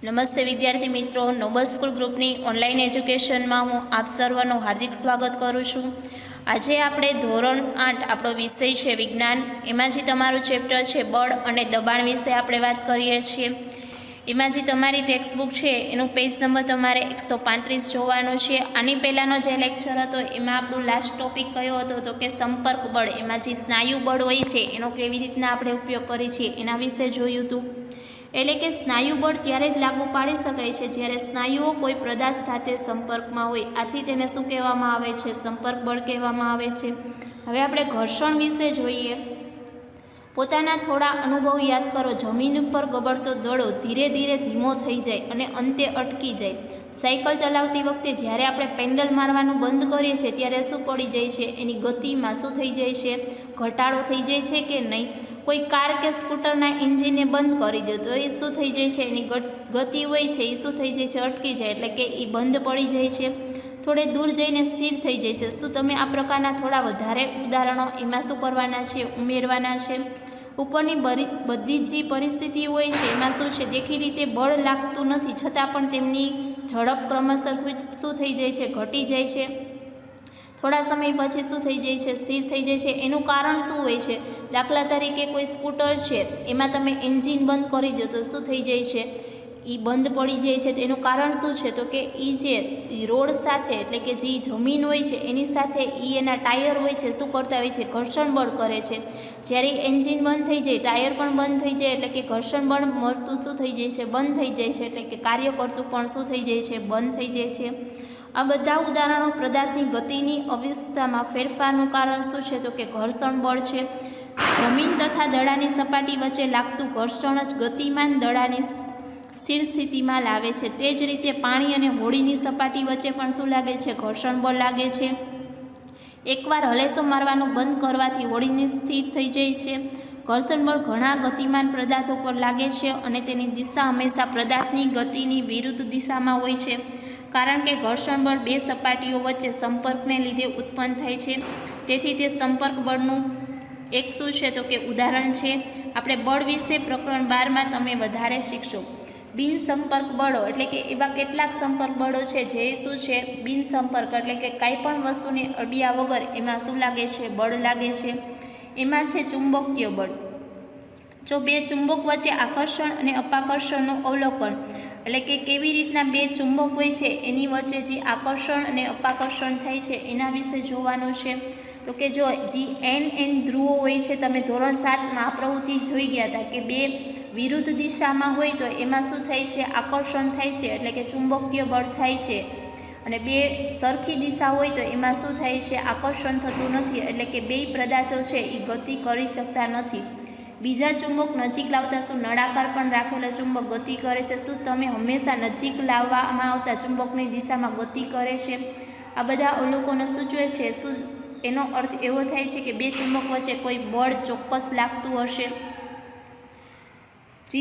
નમસ્તે વિદ્યાર્થી મિત્રો, નોબલ સ્કૂલ ગ્રુપની ઓનલાઈન એજ્યુકેશનમાં હું આપ સર્વનું હાર્દિક સ્વાગત કરું છું. આજે આપણે ધોરણ 8 આપણો વિષય છે વિજ્ઞાન, એમાં જે તમારું ચેપ્ટર છે બળ અને દબાણ વિશે આપણે વાત કરીએ છીએ. એમાં જે તમારી ટેક્સ્ટ બુક છે એનું પેજ નંબર તમારે 135 જોવાનો છે. આની પહેલાંનો જે લેક્ચર હતો એમાં આપણું લાસ્ટ ટોપિક કયો હતો તો કે સંપર્ક બળ. એમાં જે સ્નાયુ બળ હોય છે એનો કેવી રીતના આપણે ઉપયોગ કરીએ છીએ એના વિશે જોયું હતું. એટલે કે સ્નાયુ બળ ત્યારે જ લાગુ પાડી શકાય છે જ્યારે સ્નાયુઓ કોઈ પદાર્થ સાથે સંપર્કમાં હોય. આથી તેને શું કહેવામાં આવે છે? સંપર્ક બળ કહેવામાં આવે છે. હવે આપણે ઘર્ષણ વિશે જોઈએ. પોતાના થોડા અનુભવ યાદ કરો. જમીન ઉપર ગબડતો દડો ધીરે ધીરે ધીમો થઈ જાય અને અંતે અટકી જાય. સાયકલ ચલાવતી વખતે જ્યારે આપણે પેન્ડલ મારવાનું બંધ કરીએ છીએ ત્યારે શું પડી જાય છે? એની ગતિમાં શું થઈ જાય છે? ઘટાડો થઈ જાય છે કે નહીં? કોઈ કાર કે સ્કૂટરના એન્જિનને બંધ કરી દો તો એ શું થઈ જાય છે? એની ગતિ હોય છે એ શું થઈ જાય છે? અટકી જાય, એટલે કે એ બંધ પડી જાય છે. થોડે દૂર જઈને સ્થિર થઈ જાય છે. શું તમે આ પ્રકારના થોડા વધારે ઉદાહરણો એમાં શું કરવાના છે? ઉમેરવાના છે. ઉપરની બધી જ જે પરિસ્થિતિ હોય છે એમાં શું છે? દેખી રીતે બળ લાગતું નથી છતાં પણ તેમની ઝડપ ક્રમશર શું થઈ જાય છે? ઘટી જાય છે. થોડા સમય પછી શું થઈ જાય છે? સ્થિર થઈ જાય છે. એનું કારણ શું હોય છે? દાખલા તરીકે કોઈ સ્કૂટર છે એમાં તમે એન્જિન બંધ કરી દો તો શું થઈ જાય છે? એ બંધ પડી જાય છે. તો એનું કારણ શું છે? તો કે એ જે રોડ સાથે, એટલે કે જે જમીન હોય છે એની સાથે એના ટાયર હોય છે શું કરતા હોય છે? ઘર્ષણ બળ કરે છે. જ્યારે એન્જિન બંધ થઈ જાય, ટાયર પણ બંધ થઈ જાય, એટલે કે ઘર્ષણ બળ મળતું શું થઈ જાય છે? બંધ થઈ જાય છે. એટલે કે કાર્ય કરતું પણ શું થઈ જાય છે? બંધ થઈ જાય છે. આ બધા ઉદાહરણો પદાર્થની ગતિની અવસ્થામાં ફેરફારનું કારણ શું છે? તો કે ઘર્ષણ બળ છે. જમીન તથા દડાની સપાટી વચ્ચે લાગતું ઘર્ષણ જ ગતિમાન દડાની સ્થિર સ્થિતિમાં લાવે છે. તે જ રીતે પાણી અને હોડીની સપાટી વચ્ચે પણ શું લાગે છે? ઘર્ષણ બળ લાગે છે. એકવાર હલેસો મારવાનું બંધ કરવાથી હોડીની સ્થિર થઈ જાય છે. ઘર્ષણ બળ ઘણા ગતિમાન પદાર્થો પર લાગે છે અને તેની દિશા હંમેશા પદાર્થની ગતિની વિરુદ્ધ દિશામાં હોય છે. કારણ કે ઘર્ષણ બળ બે સપાટીઓ વચ્ચે સંપર્કને લીધે ઉત્પન્ન થાય છે. તેથી તે સંપર્ક બળનું એક શું છે? તો કે ઉદાહરણ છે. આપણે બળ વિશે પ્રકરણ 12માં તમે વધારે શીખશો. બિન સંપર્ક બળો એટલે કે એવા કેટલાક સંપર્ક બળો છે જે શું છે? બિન સંપર્ક એટલે કે કાંઈ પણ વસ્તુને અડ્યા વગર એમાં શું લાગે છે? બળ લાગે છે. એમાં છે ચુંબકીય બળ. જો બે ચુંબક વચ્ચે આકર્ષણ અને અપાકર્ષણનું અવલોકન, એટલે કે કેવી રીતના બે ચુંબક હોય છે એની વચ્ચે જે આકર્ષણ અને અપાકર્ષણ થાય છે એના વિશે જોવાનું છે. તો કે જો એન ધ્રુવો હોય છે, તમે ધોરણ 7માં આ પ્રવૃત્તિ જોઈ ગયા હતા કે બે વિરુદ્ધ દિશામાં હોય તો એમાં શું થાય છે? આકર્ષણ થાય છે, એટલે કે ચુંબકીય બળ થાય છે. અને બે સરખી દિશા હોય તો એમાં શું થાય છે? આકર્ષણ થતું નથી, એટલે કે બે પદાર્થો છે એ ગતિ કરી શકતા નથી. બીજા ચુંબક નજીક લાવતા શું નળાકાર પણ રાખેલો ચુંબક ગતિ કરે છે? શું તમે હંમેશા નજીક લાવવામાં આવતા ચુંબકની દિશામાં ગતિ કરે છે? આ બધા અવલોકનો સૂચવે છે. શું એનો અર્થ એવો થાય છે કે બે ચુંબક વચ્ચે કોઈ બળ ચોક્કસ લાગતું હશે.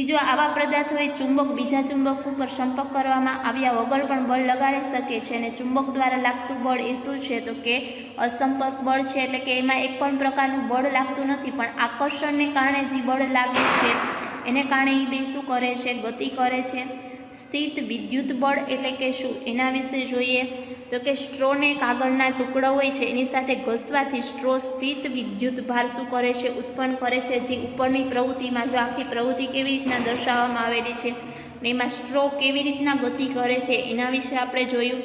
જો આવા પદાર્થોએ ચુંબક બીજા ચુંબક ઉપર સંપર્ક કરવામાં આવ્યા વગર પણ બળ લગાડી શકે છે અને ચુંબક દ્વારા લાગતું બળ એ શું છે? તો કે અસંપર્ક બળ છે. એટલે કે એમાં એક પણ પ્રકારનું બળ લાગતું નથી, પણ આકર્ષણને કારણે જે બળ લાગે છે એને કારણે એ બે શું કરે છે? ગતિ કરે છે. સ્થિત વિદ્યુત બળ એટલે કે શું? એના વિશે જોઈએ તો કે સ્ટ્રોને કાગળના ટુકડા હોય છે એની સાથે ઘસવાથી સ્ટ્રો સ્થિત વિદ્યુત ભાર શું કરે છે? ઉત્પન્ન કરે છે. જે ઉપરની પ્રવૃત્તિમાં જો આખી પ્રવૃત્તિ કેવી રીતના દર્શાવવામાં આવેલી છે ને એમાં સ્ટ્રો કેવી રીતના ગતિ કરે છે એના વિશે આપણે જોયું.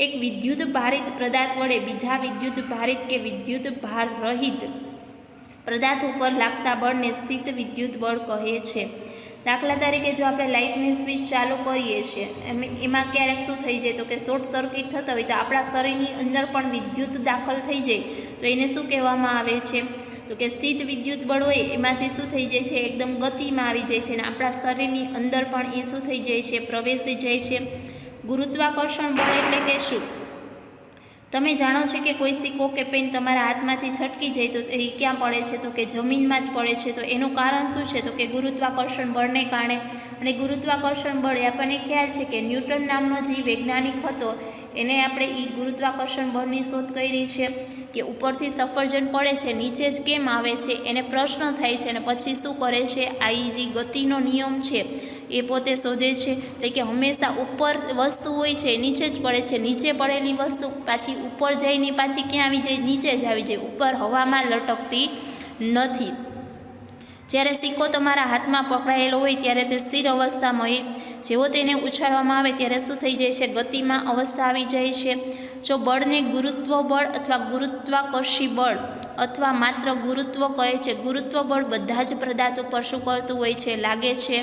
એક વિદ્યુત ભારિત પદાર્થ વડે બીજા વિદ્યુત ભારિત કે વિદ્યુત ભાર રહિત પદાર્થ ઉપર લાગતા બળને સ્થિત વિદ્યુત બળ કહે છે. દાખલા તરીકે જો આપણે લાઇટની સ્વિચ ચાલુ કરીએ છીએ એમાં ક્યારેક શું થઈ જાય? તો કે શોર્ટ સર્કિટ થતા હોય તો આપણા શરીરની અંદર પણ વિદ્યુત દાખલ થઈ જાય તો એને શું કહેવામાં આવે છે? તો કે સ્થિત વિદ્યુત બળ હોય એમાંથી શું થઈ જાય છે? એકદમ ગતિમાં આવી જાય છે અને આપણા શરીરની અંદર પણ એ શું થઈ જાય છે? પ્રવેશી જાય છે. ગુરુત્વાકર્ષણ બળ એટલે કે શું? તમે જાણો છો કે કોઈ સિક્કો કે પેન તમારા હાથમાંથી છટકી જાય તો એ ક્યાં પડે છે? તો કે જમીનમાં જ પડે છે. તો એનું કારણ શું છે? તો કે ગુરુત્વાકર્ષણ બળને કારણે. અને ગુરુત્વાકર્ષણ બળ એ આપણને ખ્યાલ છે કે ન્યૂટન નામનો જે વૈજ્ઞાનિક હતો એને આપણે એ ગુરુત્વાકર્ષણ બળની શોધ કરી છે કે ઉપરથી સફરજન પડે છે નીચે જ કેમ આવે છે એને પ્રશ્ન થાય છે અને પછી શું કરે છે? આ જે ગતિનો નિયમ છે એ પોતે શોધે છે. એટલે કે હંમેશા ઉપર વસ્તુ હોય છે એ નીચે જ પડે છે, નીચે પડેલી વસ્તુ પાછી ઉપર જઈને પાછી ક્યાં આવી જાય? નીચે જ આવી જાય, ઉપર હવામાં લટકતી નથી. જ્યારે સિક્કો તમારા હાથમાં પકડાયેલો હોય ત્યારે તે સ્થિર અવસ્થામાં હોય, જેવો તેને ઉછાળવામાં આવે ત્યારે શું થઈ જાય છે? ગતિમાં અવસ્થા આવી જાય છે. જો બળને ગુરુત્વ બળ અથવા ગુરુત્વાકર્ષી બળ અથવા માત્ર ગુરુત્વ કહે છે. ગુરુત્વ બળ બધા જ પદાર્થો પર શું કરતું હોય છે? લાગે છે.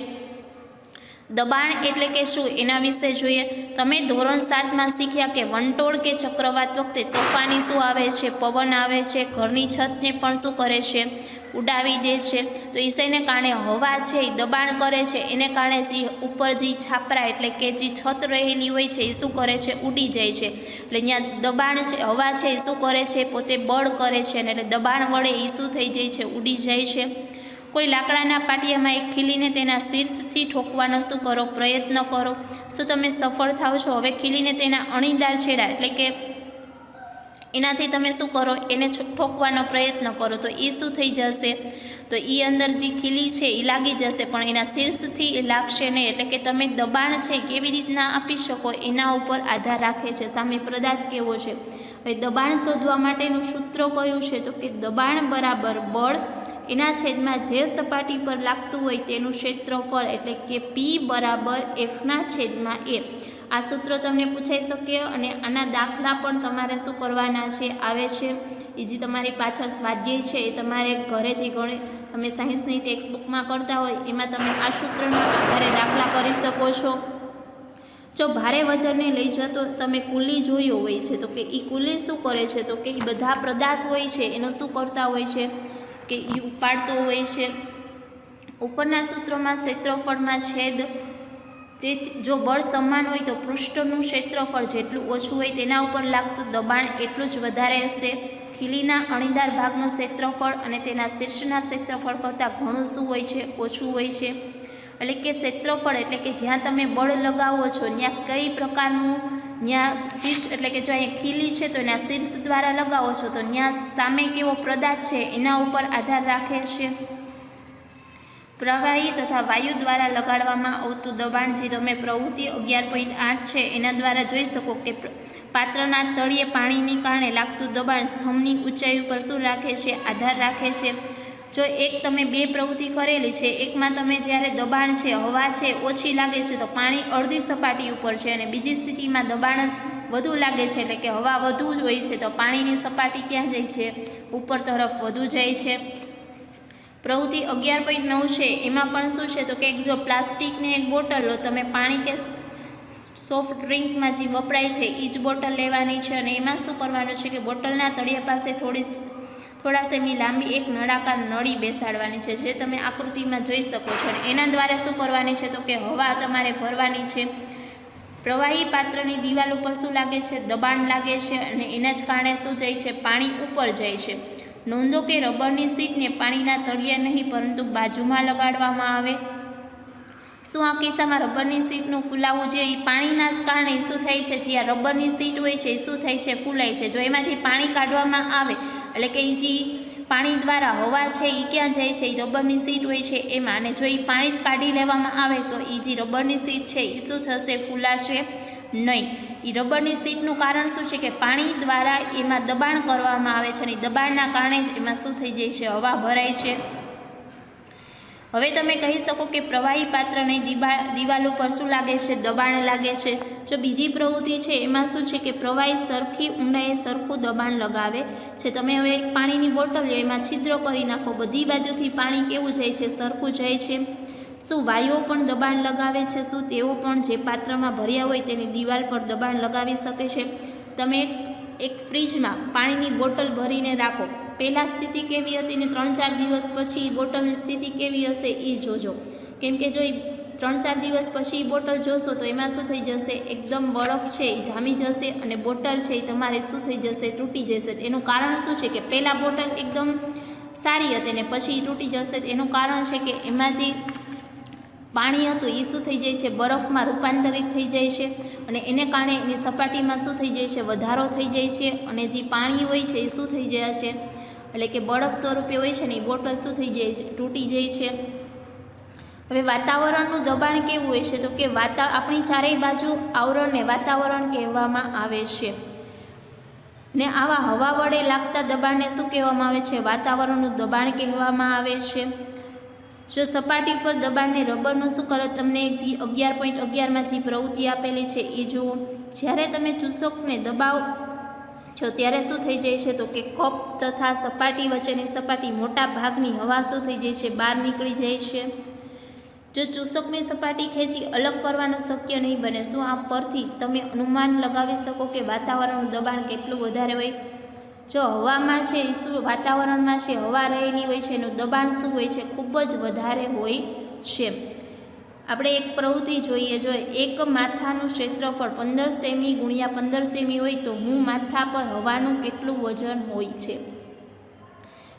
દબાણ એટલે કે શું? એના વિશે જોઈએ. તમે ધોરણ 7માં શીખ્યા કે વંટોળ કે ચક્રવાત વખતે તોફાની શું આવે છે? પવન આવે છે. ઘરની છતને પણ શું કરે છે? ઉડાવી દે છે. તો ઈસયને કારણે હવા છે એ દબાણ કરે છે, એને કારણે જે ઉપર જે છાપરા એટલે કે જે છત રહેલી હોય છે એ શું કરે છે? ઉડી જાય છે. એટલે અહીંયા દબાણ છે, હવા છે એ શું કરે છે? પોતે બળ કરે છે, અને એટલે દબાણ વડે એ શું થઈ જાય છે? ઉડી જાય છે. કોઈ લાકડાના પાટિયામાં એક ખીલીને તેના શીર્ષથી ઠોકવાનો શું કરો? પ્રયત્ન કરો. શું તમે સફળ થાવ છો? હવે ખીલીને તેના અણીદાર છેડા એટલે કે એનાથી તમે શું કરો? એને ઠોકવાનો પ્રયત્ન કરો તો એ શું થઈ જશે? તો એ અંદર જે ખીલી છે એ લાગી જશે, પણ એના શીર્ષથી એ લાગશે નહીં. એટલે કે તમે દબાણ છે કેવી રીતના આપી શકો એના ઉપર આધાર રાખે છે, સામે પદાર્થ કેવો છે. હવે દબાણ શોધવા માટેનું સૂત્ર કયું છે? તો કે દબાણ બરાબર બળ એના છેદમાં જે સપાટી પર લાગતું હોય તેનું ક્ષેત્રફળ, એટલે કે P બરાબર F ના છેદમાં A. આ સૂત્ર તમને પૂછાઈ શકે, અને આના દાખલા પણ તમારે શું કરવાના છે? આવે છે. એ જે તમારી પાછળ સ્વાધ્યાય છે એ તમારે ઘરે જે તમે સાયન્સની ટેક્સ્ટબુકમાં કરતા હોય એમાં તમે આ સૂત્રના આધારે દાખલા કરી શકો છો. જો ભારે વજનને લઈ જતો તમે કુલી જોયો હોય છે, તો કે એ કુલી શું કરે છે? તો કે એ બધા પદાર્થ હોય છે એનો શું કરતા હોય છે? કે એ ઉપાડતો હોય છે. ઉપરના સૂત્રમાં ક્ષેત્રફળમાં છેદ, તે જો બળ સમાન હોય તો પૃષ્ઠનું ક્ષેત્રફળ જેટલું ઓછું હોય તેના ઉપર લાગતું દબાણ એટલું જ વધારે હશે. ખીલીના અણીદાર ભાગનું ક્ષેત્રફળ અને તેના શીર્ષના ક્ષેત્રફળ કરતાં ઘણું શું હોય છે? ઓછું હોય છે. એટલે કે ક્ષેત્રફળ એટલે કે જ્યાં તમે બળ લગાવો છો ત્યાં કઈ પ્રકારનું, ત્યાં શીર્ષ એટલે કે જો અહીંયા ખીલી છે તો એના શીર્ષ દ્વારા લગાવો છો તો ત્યાં સામે કેવો પદાર્થ છે એના ઉપર આધાર રાખે છે. પ્રવાહી તથા વાયુ દ્વારા લગાડવામાં આવતું દબાણ, જે તમે પ્રવૃત્તિ 11.8 છે એના દ્વારા જોઈ શકો કે પાત્રના તળિયે પાણીને કારણે લાગતું દબાણ સ્તંભની ઊંચાઈ ઉપર શું રાખે છે? આધાર રાખે છે. જો એક તમે બે પ્રવૃત્તિ કરેલી છે, એકમાં તમે જ્યારે દબાણ છે, હવા છે ઓછી લાગે છે તો પાણી અડધી સપાટી ઉપર છે, અને બીજી સ્થિતિમાં દબાણ વધુ લાગે છે એટલે કે હવા વધુ જ હોય છે તો પાણીની સપાટી ક્યાં જાય છે? ઉપર તરફ વધુ જાય છે. પ્રવૃત્તિ 11.9 છે એમાં પણ શું છે? તો કે જો પ્લાસ્ટિકની એક બોટલ લો તમે, પાણી કે સોફ્ટ ડ્રિંકમાં જે વપરાય છે એ જ બોટલ લેવાની છે, અને એમાં શું કરવાનું છે કે બોટલના તળિયા પાસે થોડા સેમી લાંબી એક નળાકાર નળી બેસાડવાની છે, જે તમે આકૃતિમાં જોઈ શકો છો. અને એના દ્વારા શું કરવાની છે? તો કે હવા તમારે ભરવાની છે. પ્રવાહી પાત્રની દિવાલ ઉપર શું લાગે છે? દબાણ લાગે છે, અને એના જ કારણે શું જાય છે? પાણી ઉપર જાય છે. નોંધો કે રબરની સીટને પાણીના તળિયે નહીં પરંતુ બાજુમાં લગાડવામાં આવે. શું આ કિસ્સામાં રબરની સીટનું ફૂલાવવું જોઈએ? એ પાણીના જ કારણે શું થાય છે? જ્યાં રબરની સીટ હોય છે એ શું થાય છે? ફૂલાય છે. જો એમાંથી પાણી કાઢવામાં આવે એટલે કે જે પાણી દ્વારા હવા છે એ ક્યાં જાય છે? એ રબરની સીટ હોય છે એમાં, અને જો એ પાણી જ કાઢી લેવામાં આવે તો એ જે રબરની સીટ છે એ શું થશે? ફૂલાશે નહીં. એ રબરની સીટનું કારણ શું છે? કે પાણી દ્વારા એમાં દબાણ કરવામાં આવે છે, અને દબાણના કારણે જ એમાં શું થઈ જાય છે? હવા ભરાય છે. હવે તમે કહી શકો કે પ્રવાહી પાત્રની દિવાલ ઉપર શું લાગે છે? દબાણ લાગે છે. જો બીજી પ્રવૃત્તિ છે એમાં શું છે? કે પ્રવાહી સરખી ઊંડાઈએ સરખું દબાણ લગાવે છે. તમે હવે એક પાણીની બોટલ લો, એમાં છિદ્ર કરી નાખો, બધી બાજુથી પાણી કેવું જાય છે? સરખું જાય છે. શું વાયુઓ પણ દબાણ લગાવે છે? શું તેઓ પણ જે પાત્રમાં ભર્યા હોય તેની દિવાલ પર દબાણ લગાવી શકે છે? તમે એક ફ્રીજમાં પાણીની બોટલ ભરીને રાખો, પહેલાં સ્થિતિ કેવી હતી ને 3-4 દિવસ પછી બોટલની સ્થિતિ કેવી હશે એ જોજો. કેમ કે જો 3-4 દિવસ પછી બોટલ જોશો તો એમાં શું થઈ જશે? એકદમ બરફ છે એ જામી જશે, અને બોટલ છે એ તમારે શું થઈ જશે? તૂટી જશે. એનું કારણ શું છે? કે પહેલાં બોટલ એકદમ સારી હતી ને પછી તૂટી જશે. એનું કારણ છે કે એમાં જે પાણી હતું એ શું થઈ જાય છે? બરફમાં રૂપાંતરિત થઈ જાય છે, અને એને કારણે એની સપાટીમાં શું થઈ જાય છે? વધારો થઈ જાય છે, અને જે પાણી હોય છે એ શું થઈ જાય છે? એટલે કે બરફ સ્વરૂપે હોય છે ને એ બોટલ શું થઈ જાય છે? તૂટી જાય છે. હવે વાતાવરણનું દબાણ કેવું હોય છે તો કે આપણી ચારેય બાજુ આવરણને વાતાવરણ કહેવામાં આવે છે ને આવા હવા વડે લાગતા દબાણને શું કહેવામાં આવે છે? વાતાવરણનું દબાણ કહેવામાં આવે છે. જો સપાટી પર દબાણને રબરનું શું કરે, તમને જે 11.11માં જે પ્રવૃત્તિ આપેલી છે એ જુઓ. જ્યારે તમે ચૂસકને દબાવ છો ત્યારે શું થઈ જાય છે તો કે કપ તથા સપાટી વચ્ચેની સપાટી મોટા ભાગની હવા શું થઈ જાય છે? બહાર નીકળી જાય છે. જો ચૂસકની સપાટી ખેંચી અલગ કરવાનું શક્ય નહીં બને, શું આ પરથી તમે અનુમાન લગાવી શકો કે વાતાવરણનું દબાણ કેટલું વધારે હોય? જો હવામાં છે શું વાતાવરણમાં છે હવા રહેલી હોય છે એનું દબાણ શું હોય છે? ખૂબ જ વધારે હોય છે. આપણે એક પ્રવૃત્તિ જોઈએ. જો એક માથાનું ક્ષેત્રફળ 15 સેમી ગુણ્યા 15 સેમી હોય તો હું માથા પર હવાનું કેટલું વજન હોય છે?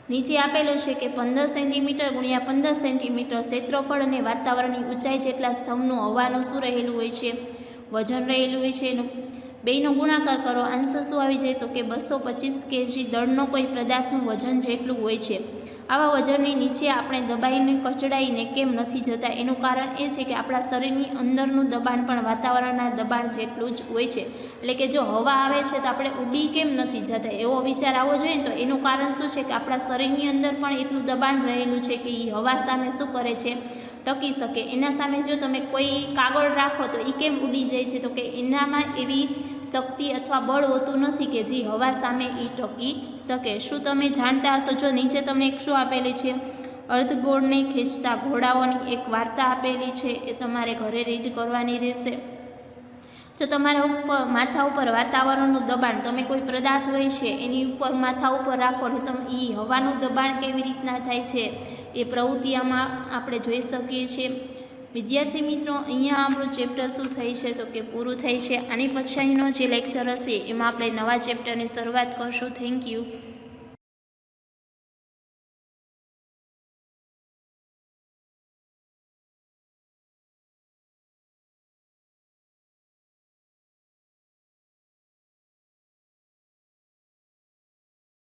નીચે આપેલું છે કે 15 સેન્ટીમીટર ગુણ્યા 15 સેન્ટીમીટર ક્ષેત્રફળ અને વાતાવરણની ઊંચાઈ જેટલા સ્તંભનું હવાનું શું રહેલું હોય છે? વજન રહેલું હોય છે. એનું બેયનો ગુણાકાર કરો, આન્સર શું આવી જાય તો કે 225 kg દળનો કોઈ પદાર્થનું વજન જેટલું હોય છે. આવા વજનની નીચે આપણે દબાઈને કચડાઈને કેમ નથી જતા? એનું કારણ એ છે કે આપણા શરીરની અંદરનું દબાણ પણ વાતાવરણના દબાણ જેટલું જ હોય છે. એટલે કે જો હવા આવે છે તો આપણે ઉડી કેમ નથી જતા, એવો વિચાર આવવો જોઈએ ને. તો એનું કારણ શું છે કે આપણા શરીરની અંદર પણ એટલું દબાણ રહેલું છે કે એ હવા સામે શું કરે છે? ટકી શકે. એના સામે જો તમે કોઈ કાગળ રાખો તો એ કેમ ઉડી જાય છે? તો કે એનામાં એવી શક્તિ અથવા બળ હોતું નથી કે જે હવા સામે એ ટકી શકે. શું તમે જાણતા હશો? જો નીચે તમને એક શું આપેલી છે? અર્ધગોળને ખેંચતા ઘોડાઓની એક વાર્તા આપેલી છે, એ તમારે ઘરે રીડ કરવાની રહેશે. જો તમારા ઉપર માથા ઉપર વાતાવરણનું દબાણ, તમે કોઈ પદાર્થ હોય છે એની ઉપર માથા ઉપર રાખો ને તમે એ હવાનું દબાણ કેવી રીતના થાય છે એ પ્રવૃત્તિમાં આપણે જોઈ શકીએ છીએ. વિદ્યાર્થી મિત્રો, અહીંયા આપણું ચેપ્ટર શું થાય છે તો કે પૂરું થાય છે. આની પછીનો જે લેક્ચર હશે એમાં આપણે નવા ચેપ્ટરની શરૂઆત કરશું. Thank you.